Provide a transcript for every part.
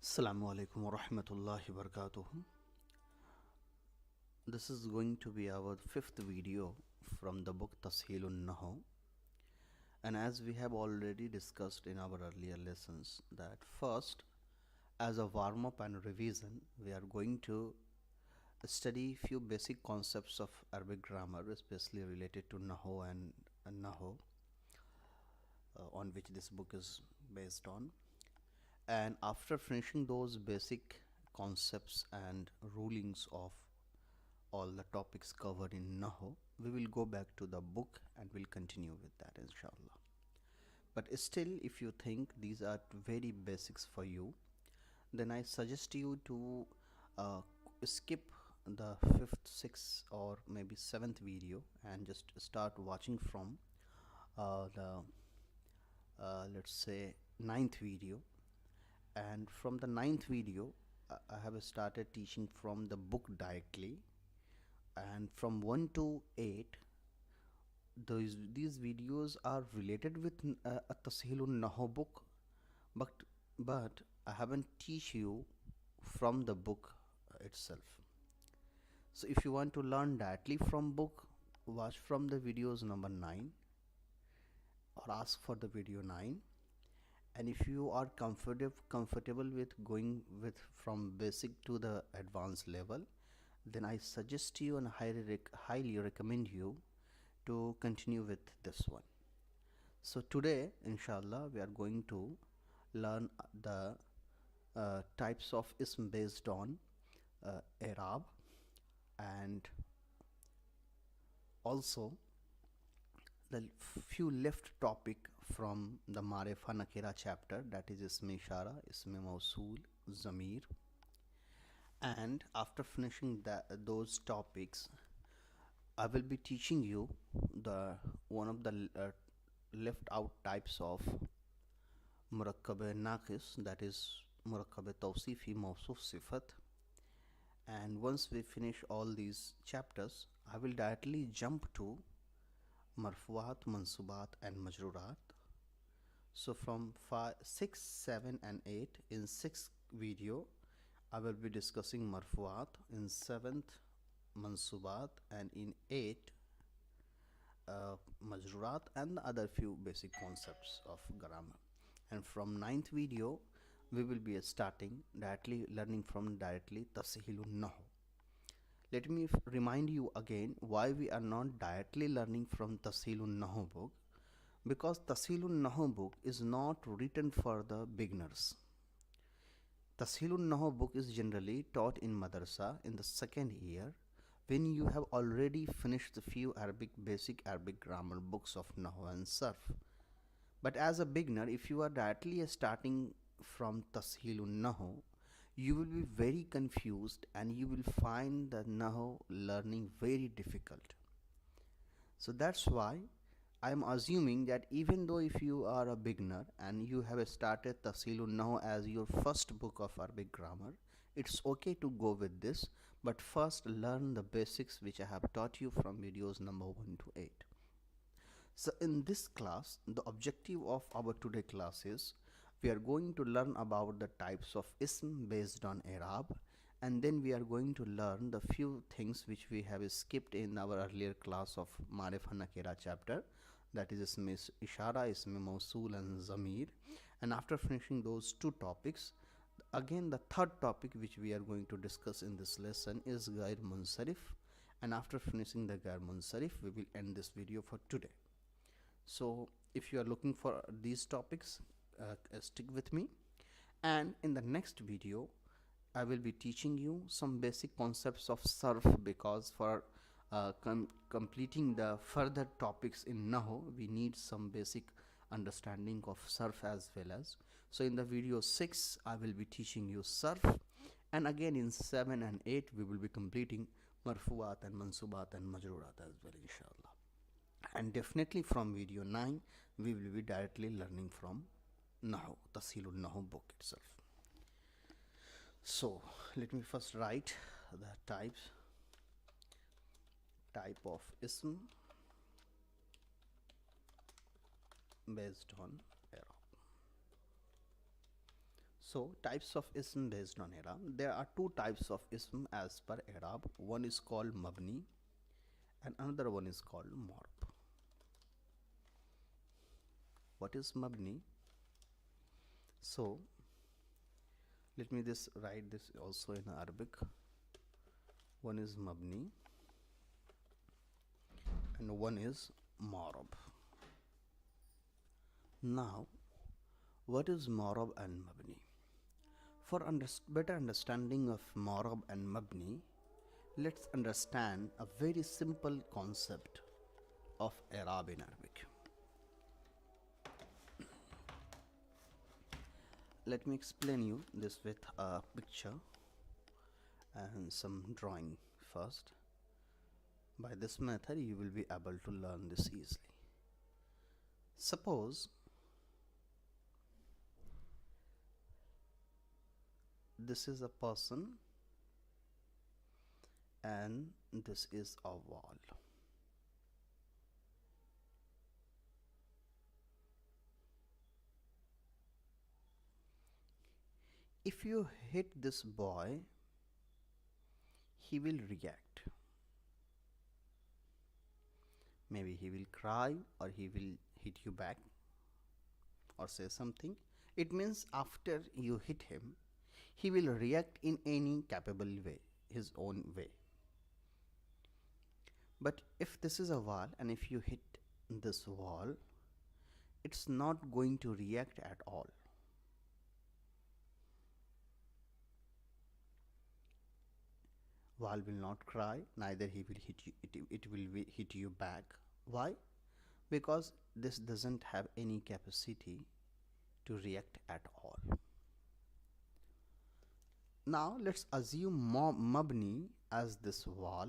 Assalamu-Alaikum wa rahmatullahi wa barakatuh. This is going to be our fifth video from the book Tasheel Un Nahw. And as we have already discussed in our earlier lessons, that first, as a warm-up and revision, we are going to study few basic concepts of Arabic grammar, especially related to Nahw and Nahw, on which this book is based on. And after finishing those basic concepts and rulings of all the topics covered in Nahw, we will go back to the book and we'll continue with that, inshallah. But still, if you think these are very basics for you, then I suggest you to skip the fifth, sixth, or maybe seventh video and just start watching from the let's say ninth video. And from the ninth video, I have started teaching from the book directly, and from 1 to 8 these videos are related with a Tasheel Un Nahw book, but I haven't teach you from the book itself. So if you want to learn directly from book, watch from the videos number 9 or ask for the video 9. And if you are comfortable with going with from basic to the advanced level, then I suggest you and highly recommend you to continue with this one. So today, inshallah, we are going to learn the types of ism based on Arab, and also the few left topic from the Marifa Nakira chapter, that is Ism Ishara, Ism Mausool, Zamir. And after finishing those topics, I will be teaching you the one of the left out types of Murakkab Naqis, that is Murakkab Tawsifi Mawsuf Sifat. And once we finish all these chapters, I will directly jump to Marfuat, Mansubat and Majrurat. So from 5, 6, 7 and 8, in 6th video I will be discussing Marfuat, in 7th Mansubat, and in 8 Majrurat and the other few basic concepts of grammar. And from 9th video we will be starting directly learning from Tasheel Un Nahw. Let me remind you again why we are not directly learning from Tasheel Un Nahw book, because Tasheel Un Nahw book is not written for the beginners. Tasheel Un Nahw book is generally taught in madrasa in the second year, when you have already finished a few basic Arabic grammar books of Nahw and Sarf. But as a beginner, if you are directly starting from Tasheel Un Nahw, you will be very confused and you will find the Nahw learning very difficult. So that's why I am assuming that even though if you are a beginner and you have started Tasheel Un Nahw as your first book of Arabic grammar, it's okay to go with this, but first learn the basics which I have taught you from videos number 1 to 8. So in this class, the objective of our today class is we are going to learn about the types of ism based on Arab, and then we are going to learn the few things which we have skipped in our earlier class of Marifa Nakira chapter, that is Ism Ishara, Ism Mausool and Zamir. And after finishing those two topics, again the third topic which we are going to discuss in this lesson is Ghair Munsarif, and after finishing the Ghair Munsarif we will end this video for today. So if you are looking for these topics, stick with me, and in the next video I will be teaching you some basic concepts of Sarf, because for completing the further topics in Nahw we need some basic understanding of Sarf as well as. So in the video 6 I will be teaching you Sarf, and again in 7 and 8 we will be completing Marfuat and Mansubat and Majrurat as well, inshallah. And definitely from video 9 we will be directly learning from Nahw, Tasheel Un Nahw book itself. So let me first write the type of ism based on Arab. So types of ism based on i'rab. There are two types of ism as per i'rab. One is called mabni and another one is called marab. What is mabni? So let me just write this also in Arabic. One is mabni and one is marab. Now what is marab and mabni? For better understanding of marab and mabni, let's understand a very simple concept of i'rab in Arabic. Let me explain you this with a picture and some drawing first. By this method you will be able to learn this easily. Suppose this is a person and this is a wall. If you hit this boy, he will react. Maybe he will cry or he will hit you back or say something. It means after you hit him, he will react in any capable way, his own way. But if this is a wall and if you hit this wall, it's not going to react at all. Wall will not cry, neither he will hit you, it will hit you back. Why? Because this doesn't have any capacity to react at all. Now let's assume mabni as this wall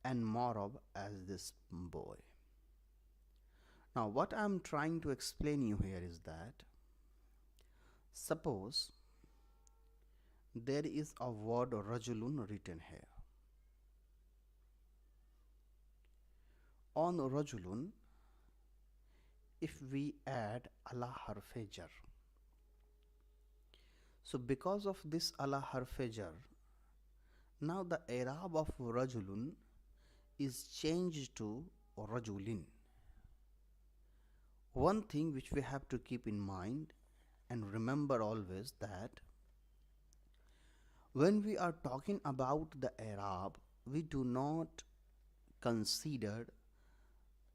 and marab as this boy. Now what I am trying to explain you here is that suppose there is a word rajulun written here. On rajulun, if we add ala harfe jar, so because of this ala harfe jar, now the i'rab of rajulun is changed to rajulin. One thing which we have to keep in mind and remember always that when we are talking about the i'rab, we do not consider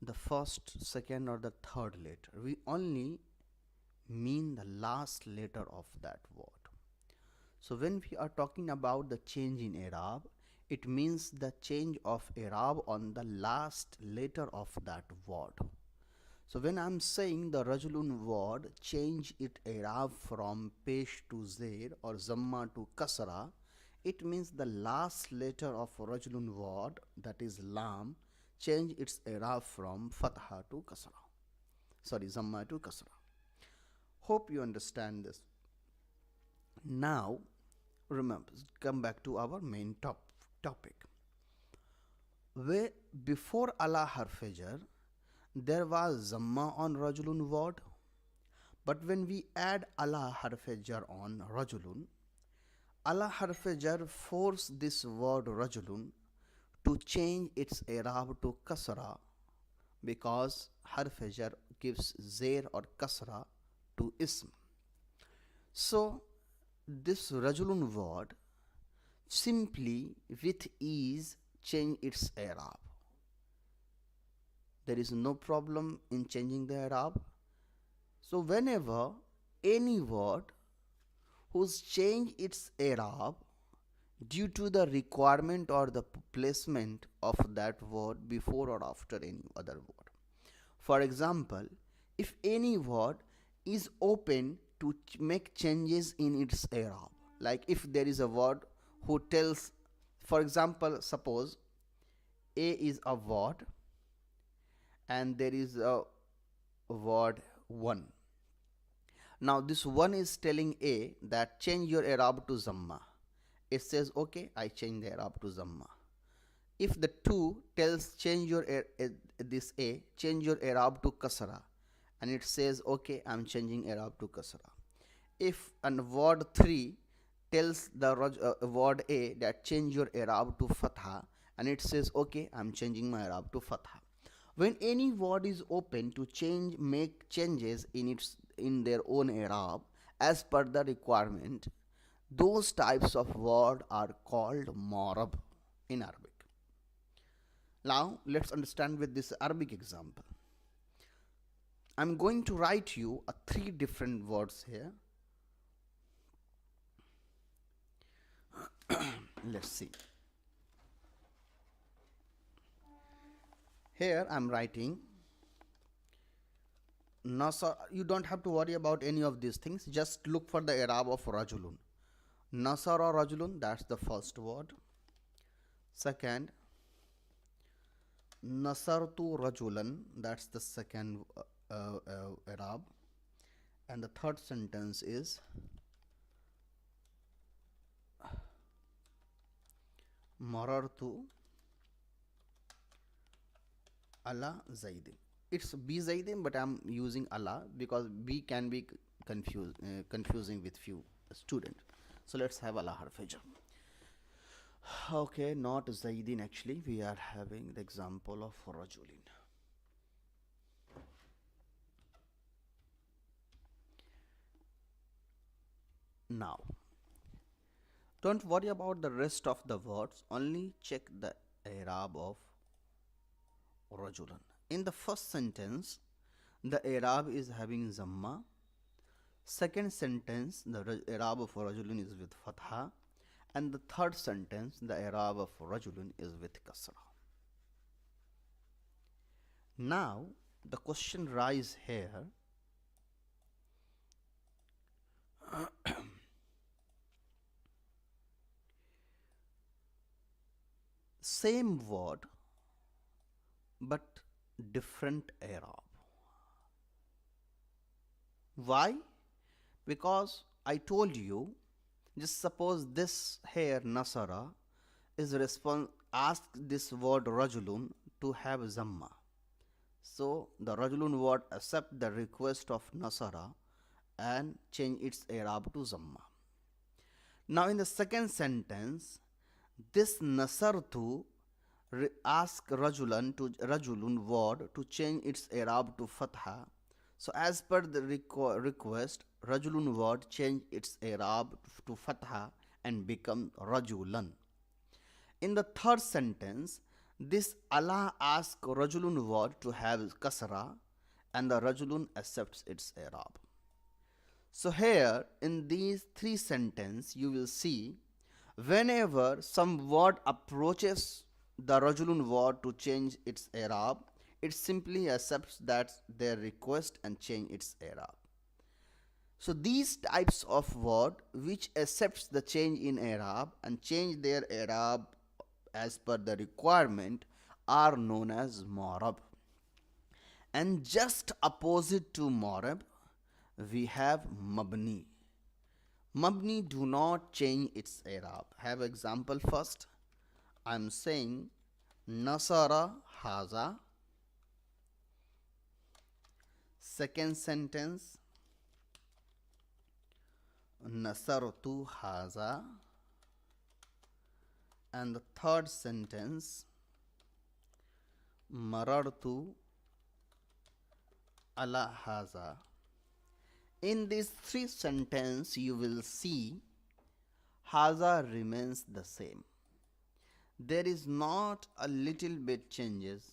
the first, second or the third letter. We only mean the last letter of that word. So when we are talking about the change in i'rab, it means the change of i'rab on the last letter of that word. So when I'm saying the rajulun word change its i'rab from pesh to zair or zamma to kasra, it means the last letter of rajulun word, that is lam, change its i'rab from fatha to kasra. Sorry, zamma to kasra. Hope you understand this. Now remember, come back to our main topic. Where before ala harfe jar, there was zamma on rajulun word, but when we add ala harfe jar on rajulun, ala harfe jar force this word rajulun to change its i'rab to kasra, because harfe jar gives zair or kasra to ism. So this rajulun word simply with ease change its i'rab. There is no problem in changing the i'rab. So whenever any word whose change its i'rab due to the requirement or the placement of that word before or after any other word. For example, if any word is open to make changes in its i'rab, like if there is a word who tells, for example, suppose a is a word and there is a word one. Now this one is telling a that change your i'rab to zamma. It says okay, I change the i'rab to zamma. If the two tells change your this a change your i'rab to kasra, and it says okay, I'm changing i'rab to kasra. If an word 3 tells the word A that change your i'rab to fatha, and it says okay, I'm changing my i'rab to fatha. When any word is open to make changes in their own i'rab as per the requirement, those types of word are called marab in Arabic. Now let's understand with this Arabic example. I'm going to write you three different words here. Let's see. Here I'm writing Nasar. You don't have to worry about any of these things. Just look for the i'rab of rajulun. Nasara rajulun, that's the first word. Second, Nasartu rajulan, that's the second i'rab. And the third sentence is Marartu ala Zaidin. It's B Zaidin, but I'm using Allah because B can be confusing with few students. So let's have Allah harf-jar. Okay, not Zaidin actually. We are having the example of Rajulin. Now, don't worry about the rest of the words. Only check the i'rab of Rajulan. In the first sentence, the i'rab is having zamma. Second sentence, the i'rab of Rajulun is with fatha. And the third sentence, the i'rab of Rajulun is with kasra. Now, the question rise here. Same word, but different i'rab. Why? Because I told you, just suppose this here Nasara is ask this word Rajulun to have zamma. So the Rajulun word accept the request of Nasara and change its i'rab to zamma. Now in the second sentence, this Nasartu ask Rajulun word to change its i'rab to fatha. So as per the request, Rajulun word change its i'rab to fatha and become Rajulan. In the third sentence, this Allah ask Rajulun word to have kasra and the Rajulun accepts its i'rab. So here in these three sentences you will see whenever some word approaches the Rajulun word to change its i'rab, it simply accepts that their request and change its i'rab. So these types of word which accepts the change in i'rab and change their i'rab as per the requirement are known as marab. And just opposite to marab, we have mabni. Mabni do not change its i'rab. Have example first. I'm saying Nasara haza. Second sentence, Nasartu haza. And the third sentence, Marartu ala haza. In these three sentences, you will see haza remains the same. There is not a little bit changes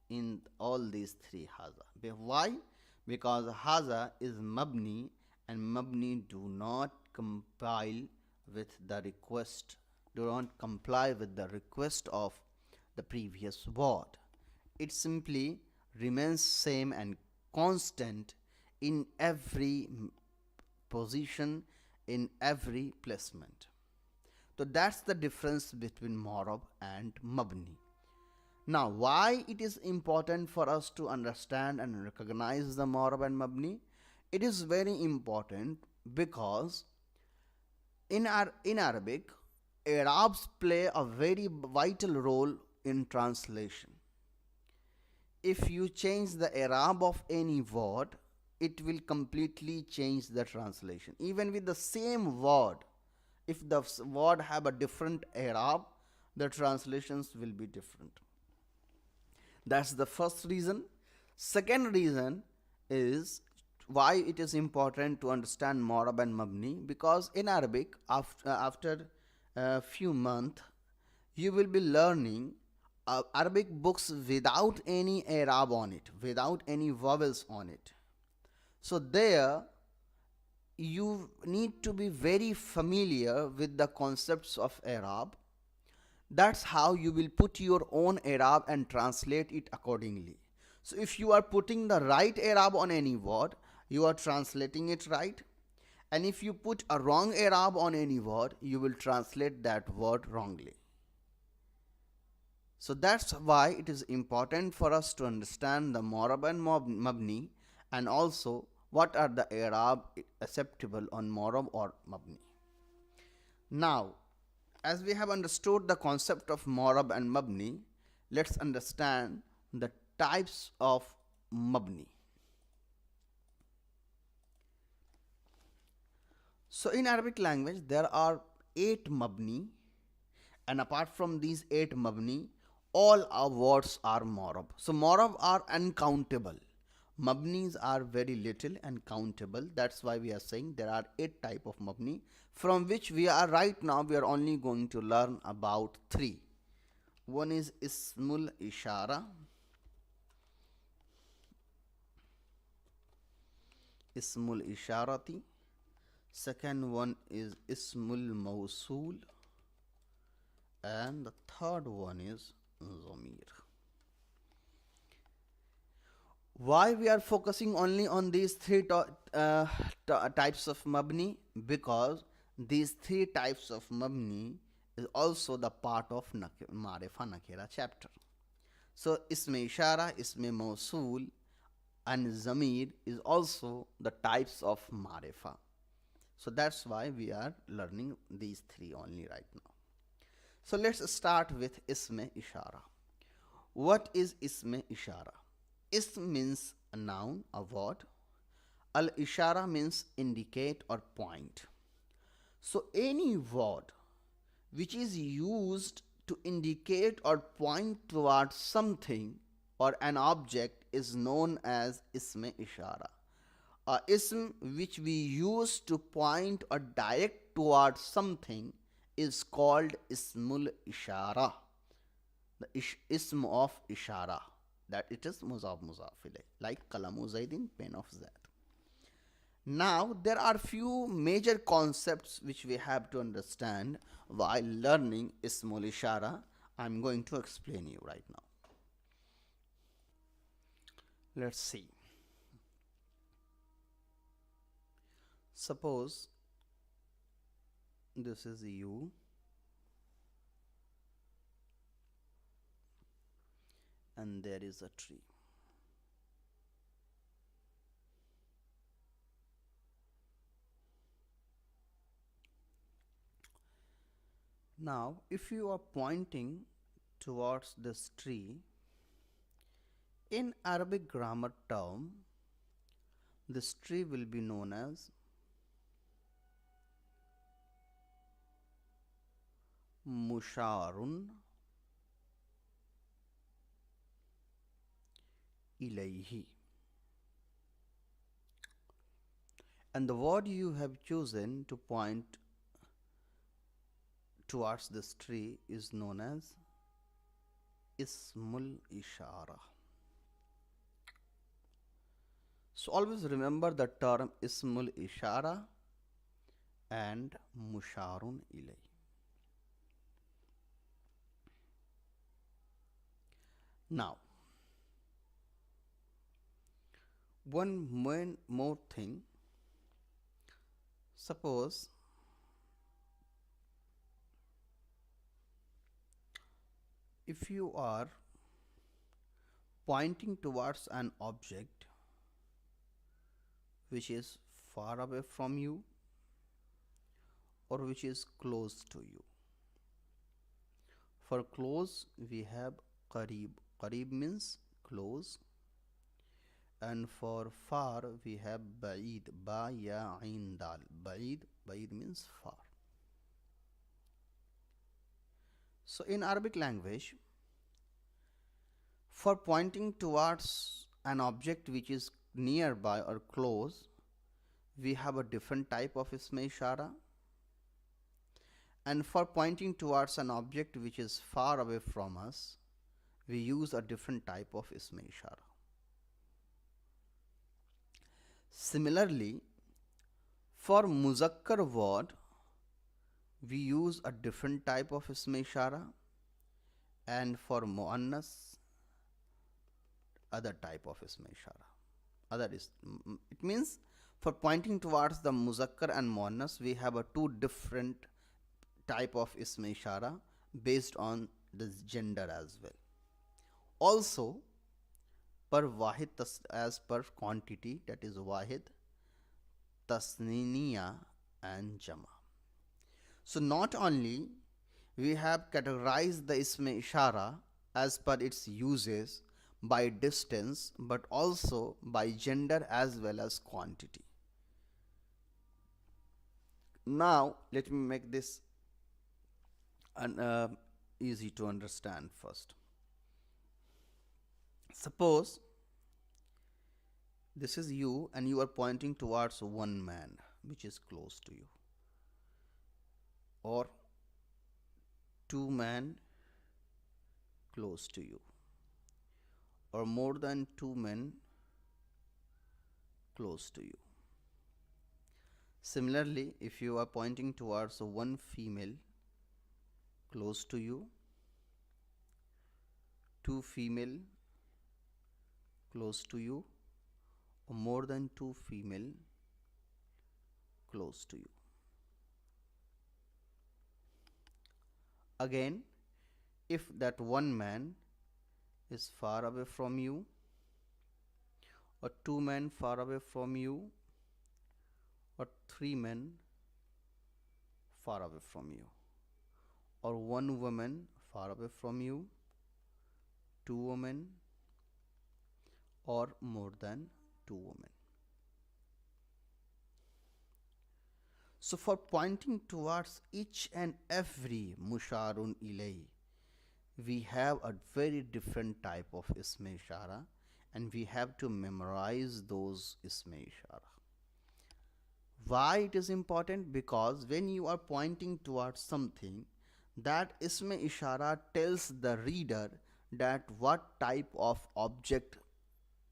in all these three haza. Why? Because haza is mabni and mabni do not comply with the request, do not comply with the request of the previous word. It simply remains same and constant in every position, in every placement. So that's the difference between marab and mabni. Now, why it is important for us to understand and recognize the marab and mabni? It is very important because in Arabic, i'rabs play a very vital role in translation. If you change the i'rab of any word, it will completely change the translation. Even with the same word, if the word have a different i'rab, the translations will be different. That's the first reason. Second reason is why it is important to understand Mu'arab and Mabni, because in Arabic, after a few months, you will be learning Arabic books without any Arab on it, without any vowels on it. So there, you need to be very familiar with the concepts of Arab. That's how you will put your own Arab and translate it accordingly. So if you are putting the right Arab on any word, you are translating it right. And if you put a wrong Arab on any word, you will translate that word wrongly. So that's why it is important for us to understand the Mu'arab and Mabni, and also what are the Arab acceptable on Mu'arab or Mabni. Now, as we have understood the concept of Mu'arab and Mabni, let's understand the types of Mabni. So in Arabic language, there are 8 Mabni, and apart from these 8 Mabni, all our words are Mu'arab. So Mu'arab are uncountable. Mabnis are very little and countable. That's why we are saying there are 8 type of Mabni, from which we are right now we are only going to learn about 3. One is Ismul Ishara, Ismul Isharati. Second one is Ismul Mawsul, and the third one is Zamir. Why we are focusing only on these 3 types of Mabni? Because these 3 types of Mabni is also the part of Marifa Nakira chapter. So Isme Ishara, Isme Mawsul and Zamir is also the types of Marifa. So that's why we are learning these 3 only right now. So let's start with Isme Ishara. What is Isme Ishara? Ism means a noun, a word. Al-Ishara means indicate or point. So any word which is used to indicate or point towards something or an object is known as Isme Ishara. A ism which we use to point or direct towards something is called Ismul Ishara, the ism of Ishara, that it is Muzaf Muzafile, like Kalamu Zaidin, pen of Zaid. Now there are few major concepts which we have to understand while learning Ismul Ishara. I'm going to explain you right now. Let's see. Suppose this is you and there is a tree. Now, if you are pointing towards this tree, in Arabic grammar term, this tree will be known as Musharun Ilayhi. And the word you have chosen to point towards this tree is known as Ismul Ishara. So always remember the term Ismul Ishara and Musharun Ilay. Now, one more thing. Suppose if you are pointing towards an object which is far away from you or which is close to you. For close we have Qareeb. Qareeb means close, and for far we have ba'id, ba ya ain dal. Ba'id means far. So in Arabic language, for pointing towards an object which is nearby or close, we have a different type of ism ishara, and for pointing towards an object which is far away from us, we use a different type of ism ishara. Similarly, for muzakkar word, we use a different type of ism ishara, and for muannas, other type of ism ishara. It means for pointing towards the muzakkar and muannas, we have a two different type of ism ishara based on the gender as well. Also, per wahid as per quantity, that is wahid, tasniya and jama. So not only we have categorized the ism ishara as per its uses by distance, but also by gender as well as quantity. Now let me make this easy to understand first. Suppose this is you and you are pointing towards one man which is close to you, or two men close to you, or more than two men close to you. Similarly, if you are pointing towards one female close to you, two female close to you, or more than two female close to you. Again, if that one man is far away from you, or two men far away from you, or three men far away from you, or one woman far away from you, two women, or more than two women. So for pointing towards each and every musharun ilay, we have a very different type of ism ishara, and we have to memorize those ism ishara. Why it is important? Because when you are pointing towards something, that ism ishara tells the reader that what type of object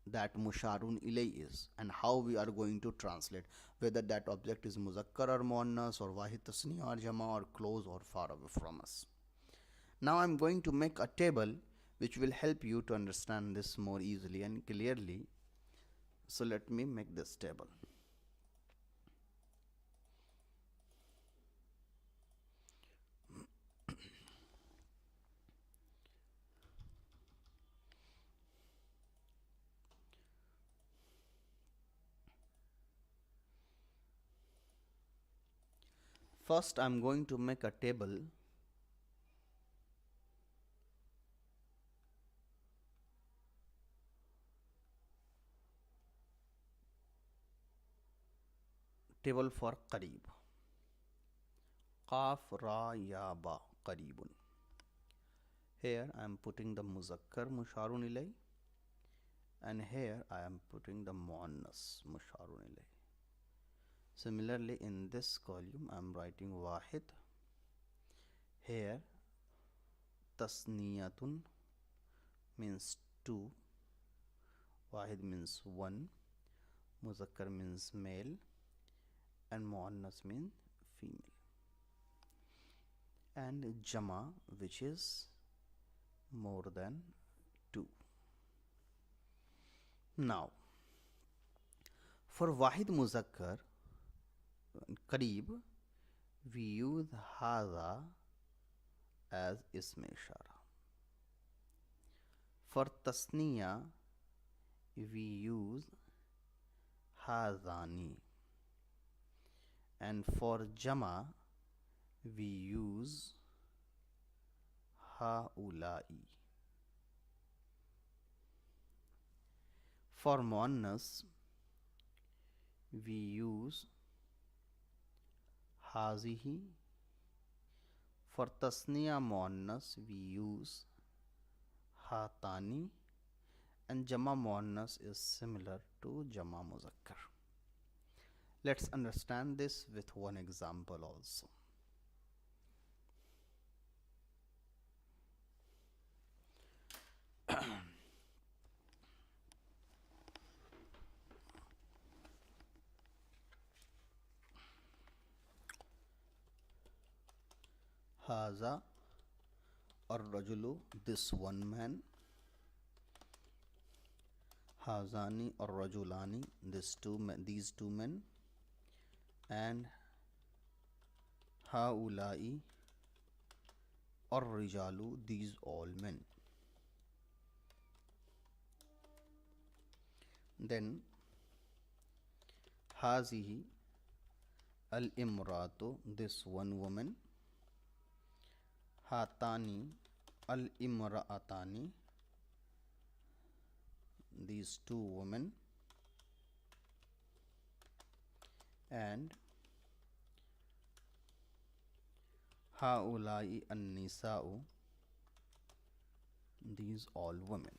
that musharun ilay is, and how we are going to translate, whether that object is muzakkar or muannas, or wahid tasniya or jama, or close or far away from us. Now I am going to make a table which will help you to understand this more easily and clearly. So let me make this table. First, I am going to make a table for qareeb. Qaf ra ya ba, qareebun. Here I am putting the muzakkar musharun ilay, and here I am putting the muannas musharun ilay. Similarly, in this column I am writing wahid. Here tasniyatun means two, wahid means one, muzakkar means male, and muannas means female, and jama, which is more than two. Now for wahid muzakkar qareeb, we use hadha as ism ishara. For tasniya, we use hadhani, and for jama, we use haulai. For muannas we use hazihi. For tasniya muannas we use hatani, and jama muannas is similar to jama muzakkar. Let's understand this with one example also. Haza ar-rajulu, this one man. Hazani ar-rajulani, these two men. And haulai ar-rijalu, these all men. Then hazihi al-imratu, this one woman. Hatani al-imra'atani, these two women. And haulai an-nisa'u, these all women.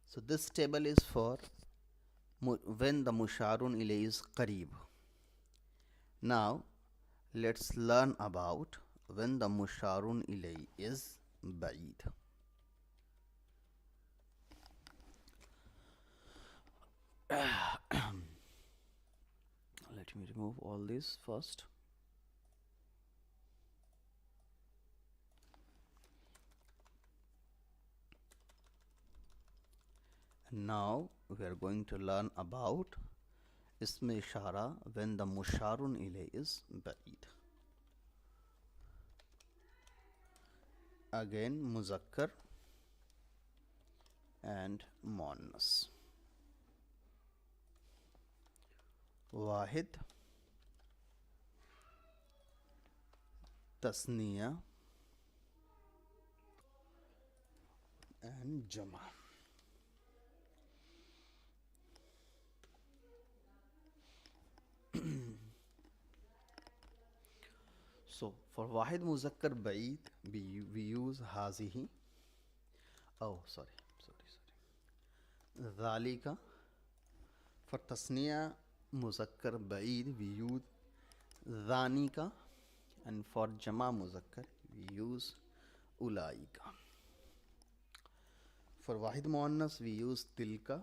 So this table is for when the musharun ilay is qareeb. Now let's learn about when the musharun ilay is ba'id. Let me remove all this first. And now we are going to learn about ism ishara when the musharun ilay is ba'id. Again muzakkar and muannas. Wahid, tasniya and jama. So for wahid muzakkar ba'id we use hazihi. Oh sorry. Dhalika. For tasniya muzakkar ba'id we use dhanika, and for jama muzakkar we use ulaika. For wahid muannas we use tilka.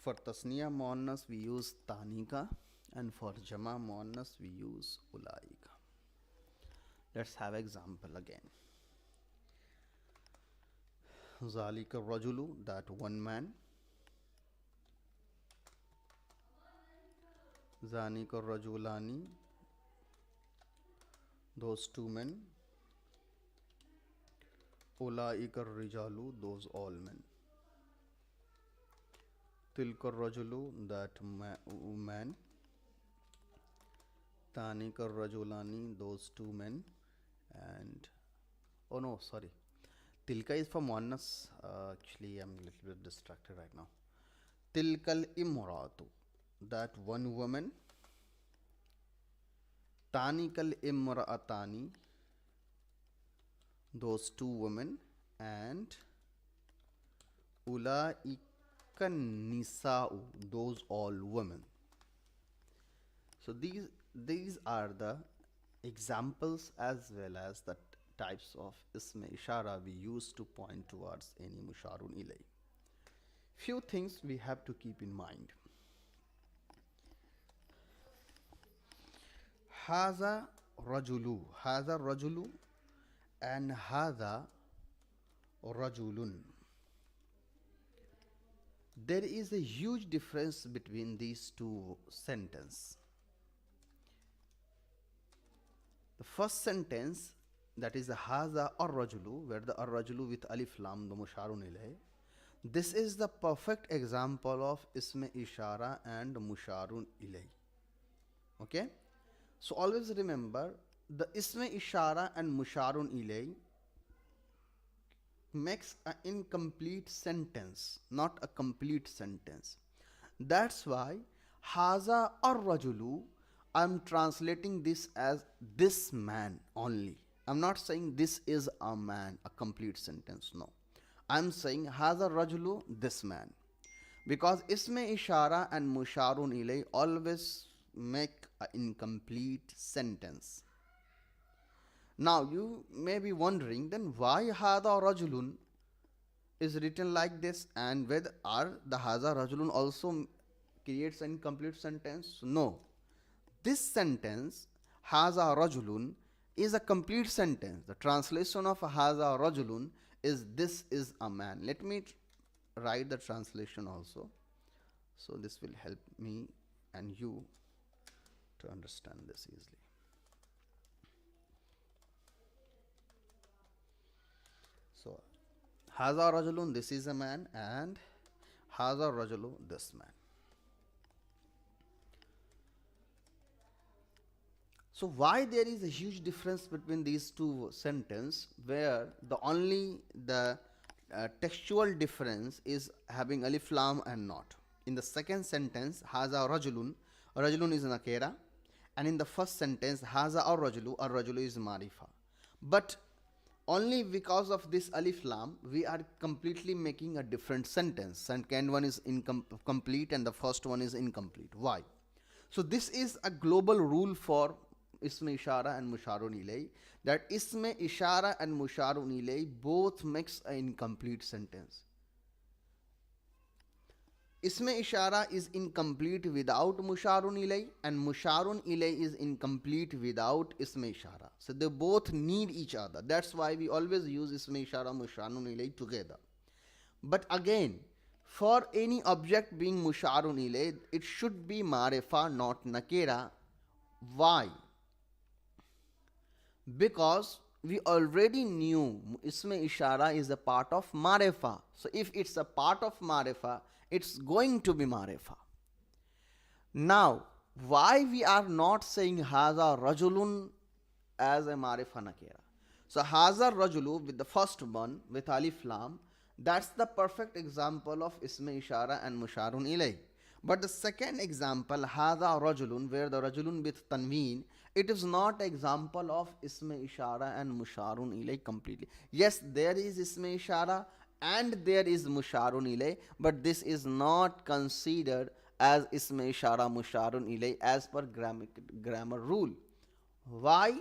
For tasniya muannas we use tanika, and for jama muannas we use ulaika. Let's have example again. Zalika rajulu, that one man. Zanika rajulani, those two men. Ulaika rijalu, those all men. Tilka rajulu, that man. Tanika rajulani, those two men. And oh no, sorry, tilka is for muannas. Actually I'm a little bit distracted right now. Tilkal imratu, that one woman. Tanikal imraatani, those two women. And ulaika nisa'u, those all women. So these are the examples as well as the types of ism ishara we use to point towards any musharun ilay. Few things we have to keep in mind. Haza rajulu and haza rajulun. There is a huge difference between these two sentences. The first sentence, that is haza ar-rajulu, where the ar-rajulu with alif lam, the musharun ilay. This is the perfect example of ism ishara and musharun ilay. Okay? So always remember, the ism ishara and musharun ilay makes an incomplete sentence, not a complete sentence. That's why haza or rajulu, I'm translating this as this man only. I'm not saying this is a man, a complete sentence. No. I'm saying haza rajulu, this man. Because isme ishara and musharun ilay always make an incomplete sentence. Now you may be wondering, then why hada rajulun is written like this, and whether are the haza rajulun also creates an incomplete sentence? No. This sentence haza rajulun is a complete sentence. The translation of haza rajulun is this is a man. Let me write the translation also, so this will help me and you to understand this easily. So haza rajulun, this is a man, and haza rajulu, this man. So why there is a huge difference between these two sentences, where the textual difference is having alif lam and not. In the second sentence haza rajulun, rajulun is nakira, and in the first sentence haza or rajulu is marifa. But only because of this alif lam we are completely making a different sentence. Second one is complete and the first one is incomplete. Why? So this is a global rule for isme ishara and musharun ilay, that isme ishara and musharun ilay both makes an incomplete sentence. Isme ishara is incomplete without musharun ilay, and musharun ilay is incomplete without isme ishara. So they both need each other. That's why we always use isme ishara musharun ilay together. But again, for any object being musharun ilay, it should be marifa, not nakira. Why? Because we already knew isme ishara is a part of marifa. So if it's a part of marifa, it's going to be marifa. Now, why we are not saying haza rajulun as a marifa nakira? So haza rajulu with the first one with alif lam, that's the perfect example of isme ishara and musharun ilay. But the second example haza rajulun, where the rajulun with tanween, it is not example of isme ishara and musharun ilay completely. Yes, there is isme ishara and there is musharun ilay, but this is not considered as isme ishara musharun ilay as per grammar rule. Why?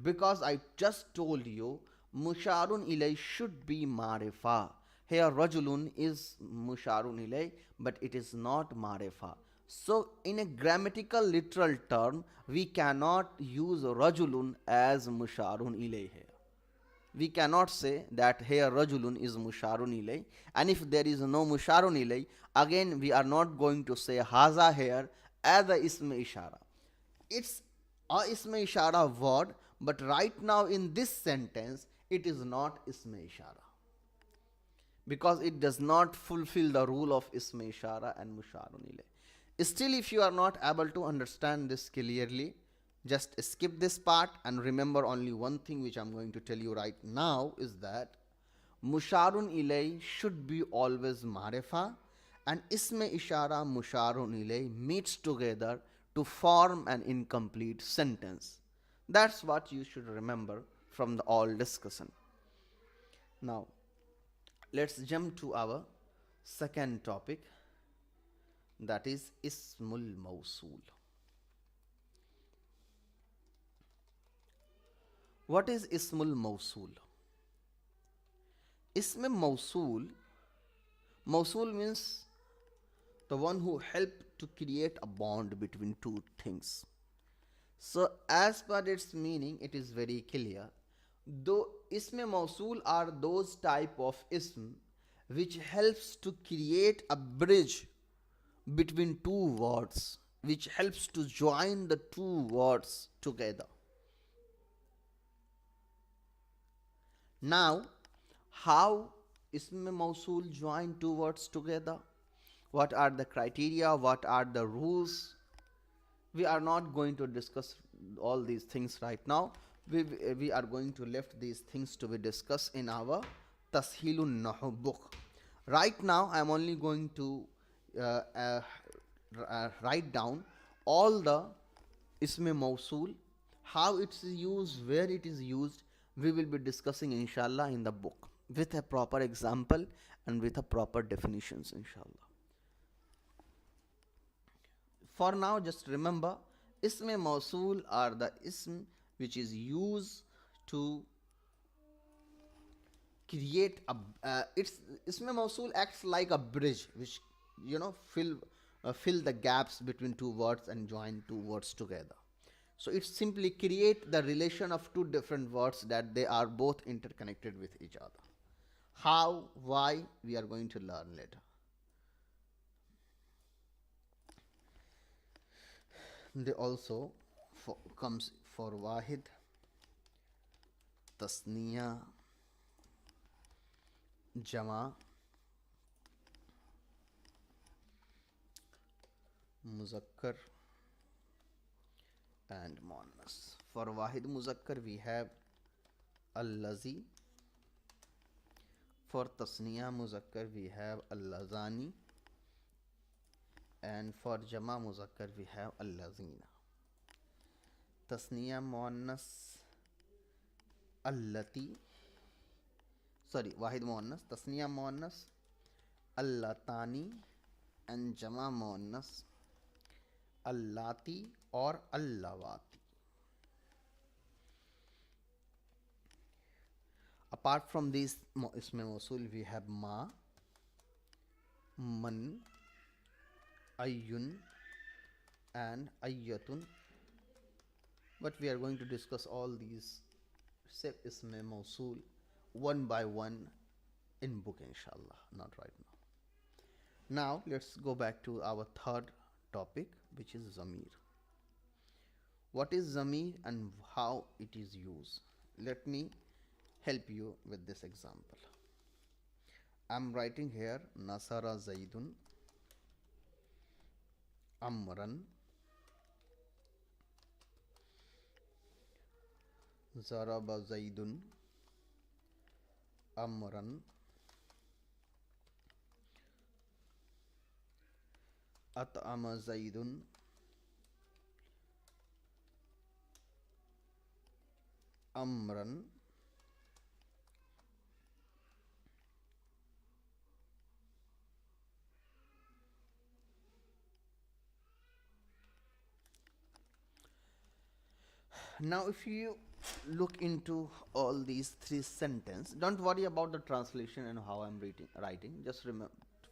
Because I just told you musharun ilay should be marifa. Here rajulun is musharun ilay, but it is not marifa. So in a grammatical literal term, we cannot use rajulun as musharun ilay here. We cannot say that here rajulun is musharun ilay, and if there is no musharun ilay, again we are not going to say haza here as a isme ishara. It's a isme ishara word, but right now in this sentence it is not isme ishara, because it does not fulfill the rule of isme ishara and musharun ilay. Still, if you are not able to understand this clearly, just skip this part and remember only one thing which I am going to tell you right now, is that musharun ilay should be always marifa, and isme ishara musharun ilay meets together to form an incomplete sentence. That's what you should remember from the all discussion. Now let's jump to our second topic, that is ismul mawsool. What is ismul mawsool? Ism mawsool, mawsool means the one who helped to create a bond between two things. So as per its meaning, it is very clear. Though ism mawsool are those type of ism which helps to create a bridge between two words, which helps to join the two words together. Now, how ism mawsool join two words together? What are the criteria? What are the rules? We are not going to discuss all these things right now. We are going to left these things to be discussed in our Tasheel Un Nahw book. Right now I am only going to uh, uh, write down all the isme mausul, how it's used, where it is used. We will be discussing inshallah in the book with a proper example and with a proper definitions inshallah. For now, just remember, isme mausul are the ism which is used to create a it's isme mausul acts like a bridge which fill the gaps between two words and join two words together. So it simply create the relation of two different words that they are both interconnected with each other. How, why, we are going to learn later. They also comes for wahid, tasniya, jama, muzakkar and muannas. For wahid muzakkar we have allazi. For tasniya muzakkar we have allazani, and for jama muzakkar we have allazina. Tasniya muannas allati, sorry, wahid muannas, tasniya muannas allatani, and jama muannas allati or allawati. Apart from these isme mausul, we have ma, man, ayyun and ayyatun, but we are going to discuss all these isme mausul one by one in book inshallah, not right now. Now let's go back to our third topic, which is zamir. What is zamir and how it is used? Let me help you with this example. I'm writing here Nasara Zaidun Amran Zaraba Zaidun Amran At'ama Zaidun Amran Now, if you look into all these three sentences, don't worry about the translation and how I'm writing. Just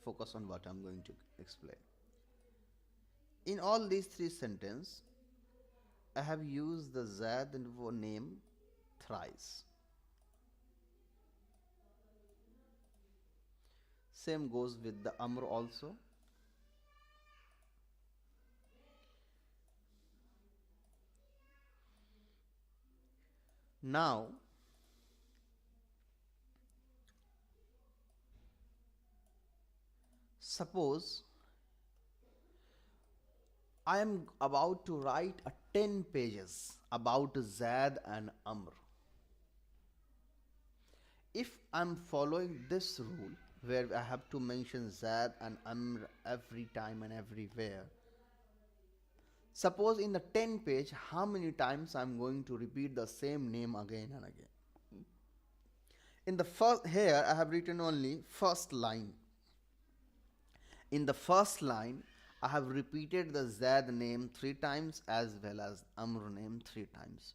focus on what I'm going to explain. In all these three sentences, I have used the Zad and name thrice. Same goes with the Amr also. Now, suppose I am about to write a 10 pages about Zaid and Amr. If I am following this rule where I have to mention Zaid and Amr every time and everywhere, suppose in the 10 page, how many times I am going to repeat the same name again and again? In the first, here I have written only first line. In the first line, I have repeated the Zaid name 3 times as well as Amr name 3 times.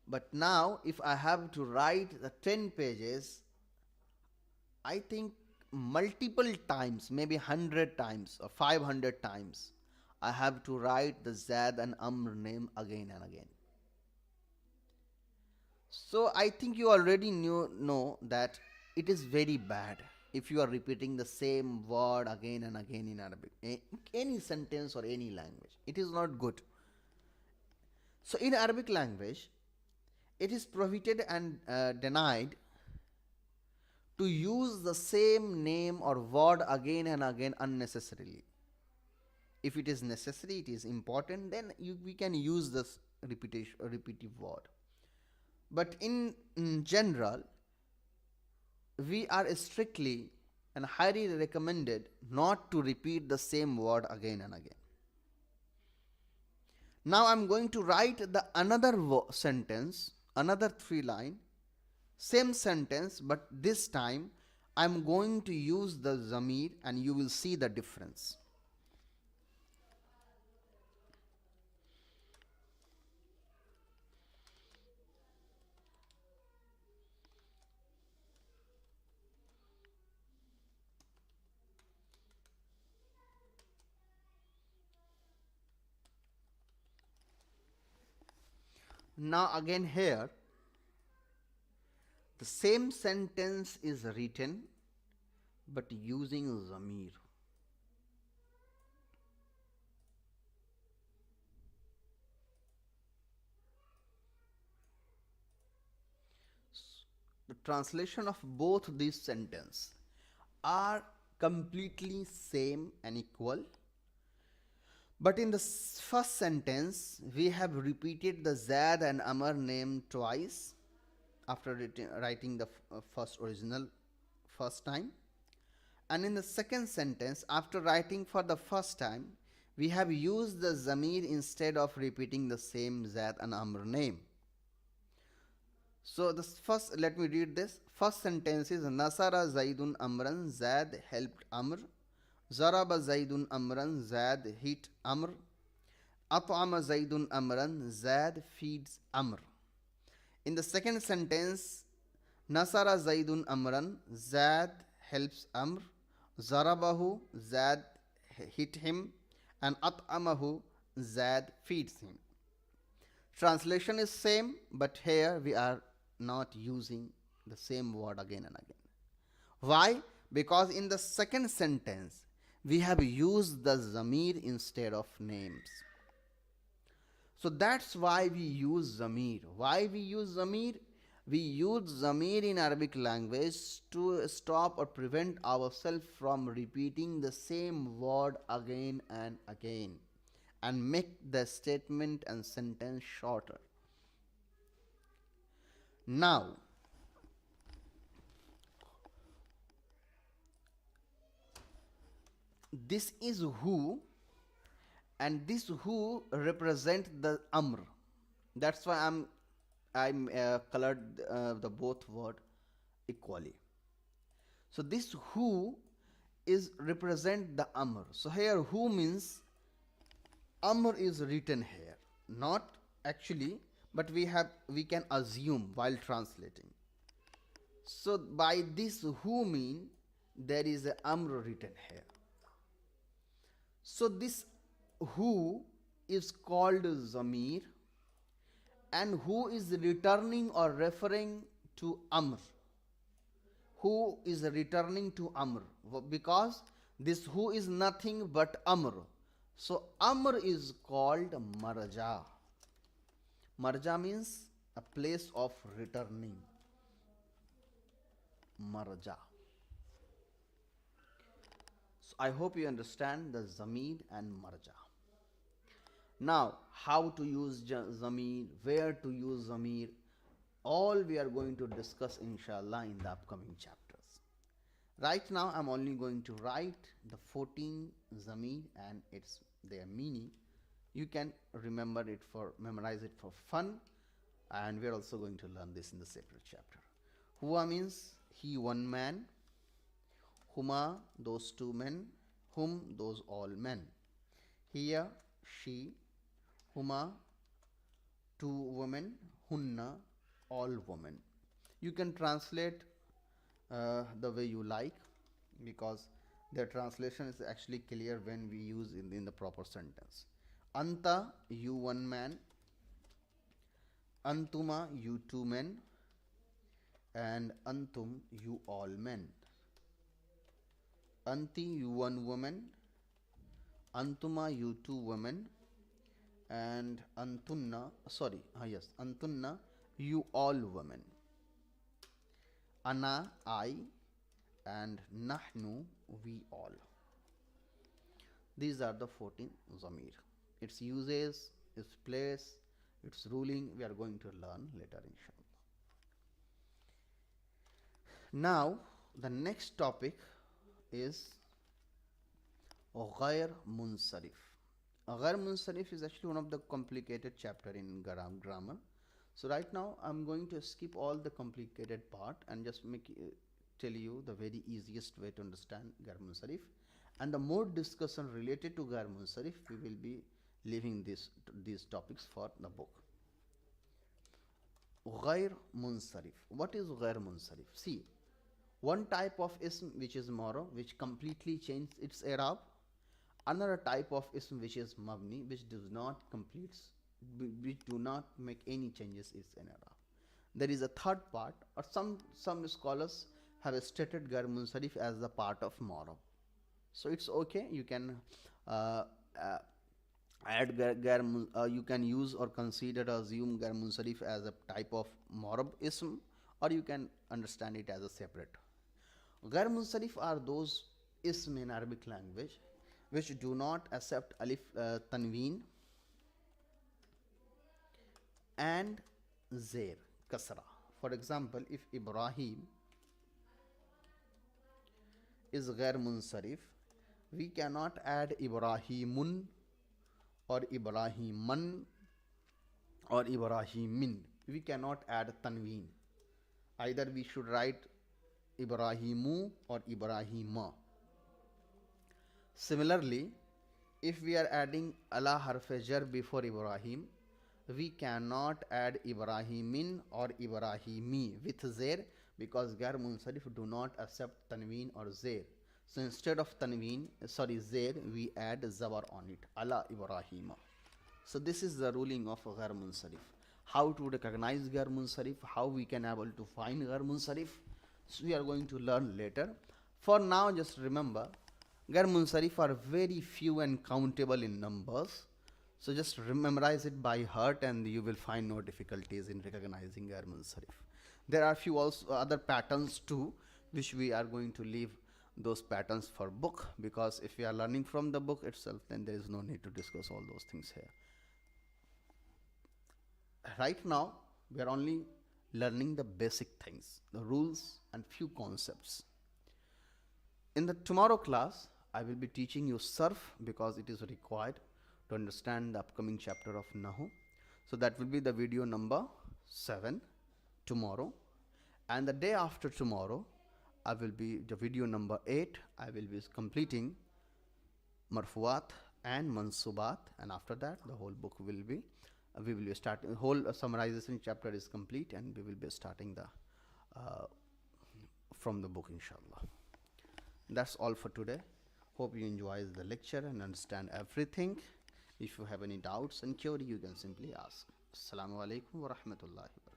But now, if I have to write the 10 pages, I think multiple times, maybe 100 times or 500 times, I have to write the Zaid and Amr name again and again. So I think you already know that it is very bad if you are repeating the same word again and again in Arabic, any sentence or any language. It is not good. So in Arabic language, it is prohibited and denied to use the same name or word again and again unnecessarily. If it is necessary, it is important, then we can use this repetitive word. But in general, we are strictly and highly recommended not to repeat the same word again and again. Now I'm going to write the another sentence, another 3 line, same sentence, but this time I'm going to use the zamir and you will see the difference. Now again here the same sentence is written but using zamir. The translation of both these sentences are completely same and equal, but in the first sentence we have repeated the Zad and Amr name twice after writing the first original first time, and in the second sentence after writing for the first time we have used the zamir instead of repeating the same Zad and Amr name. So this first, let me read this. First sentence is Nasara Zaidun Amran, Zaid helped Amr. Zaraba Zaidun Amran, Zaid hit Amr. At'ama Zaidun Amran, Zaid feeds Amr. In the second sentence, Nasara Zaidun Amran, Zaid helps Amr. Zarabahu, Zaid hit him. And At'amahu, Zaid feeds him. Translation is same, but here we are not using the same word again and again. Why? Because in the second sentence we have used the zamir instead of names. So that's why we use zamir. Why we use zamir? We use zamir in Arabic language to stop or prevent ourselves from repeating the same word again and again and make the statement and sentence shorter. Now, this is who, and this who represent the amr. That's why I'm colored the both word equally. So this who is represent the amr. So here who means amr is written here, not actually, but we can assume while translating. So by this who mean there is a amr written here. So this who is called zamir, and who is returning or referring to amr. Who is returning to amr, because this who is nothing but amr. So amr is called marja. Marja means a place of returning. Marja. So I hope you understand the zamir and marja. Now, how to use zamir, where to use zamir, all we are going to discuss inshallah in the upcoming chapters. Right now I'm only going to write the 14 zamir and their meaning. You can memorize it for fun, and we are also going to learn this in the separate chapter. Huwa means he, one man. Huma, those two men. Hum, those all men. Hiya, she. Huma, two women. Hunna, all women. You can translate the way you like, because their translation is actually clear when we use in the proper sentence. Anta, you one man. Antuma, you two men. And antum, you all men. Anti, you one woman. Antuma, you two women. And antunna, antunna, you all women. Ana, I. And nahnu, we all. These are the 14 zamir. Its uses, its place, its ruling we are going to learn later inshallah. Now the next topic is غير منصرف. غير منصرف is actually one of the complicated chapter in grammar. So right now I'm going to skip all the complicated part and just tell you the very easiest way to understand غير منصرف, and the more discussion related to غير منصرف we will be leaving these topics for the book. غير منصرف. What is غير منصرف? See, one type of ism which is moro, which completely changed its i'rab. Another type of ism which is mabni, which do not make any changes in i'rab. There is a third part, or some scholars have stated غير منصرف as the part of moro. So it's okay, you can add you can use or consider or assume غير منصرف as a type of moro ism, or you can understand it as a separate. غير منصرف are those ism in Arabic language which do not accept alif tanween and zair kasra. For example, if Ibrahim is غير منصرف, we cannot add Ibrahimun or Ibrahiman or Ibrahimin. We cannot add tanween. Either we should write Ibrahimu or Ibrahima. Similarly, if we are adding ala harf jar before Ibrahim, we cannot add Ibrahimin or Ibrahimi with zair, because غير منصرف do not accept tanween or zair. So instead of zair, we add zabar on it, ala Ibrahima. So this is the ruling of غير منصرف. How to recognize غير منصرف, how we can able to find غير منصرف, so we are going to learn later. For now, just remember, غير منصرف are very few and countable in numbers. So just memorize it by heart and you will find no difficulties in recognizing غير منصرف. There are few also other patterns too, which we are going to leave those patterns for book, because if we are learning from the book itself, then there is no need to discuss all those things here. Right now we are only learning the basic things, the rules and few concepts. In the tomorrow class I will be teaching you sarf, because it is required to understand the upcoming chapter of Nahw. So that will be the video number 7 tomorrow, and the day after tomorrow I will be the video number 8. I will be completing marfuat and mansubat, and after that the whole book will be we will be starting, the whole summarization chapter is complete, and we will be starting the from the book, inshallah. That's all for today. Hope you enjoy the lecture and understand everything. If you have any doubts and query, you can simply ask. Assalamu-Alaikum wa rahmatullahi wa barakatuh.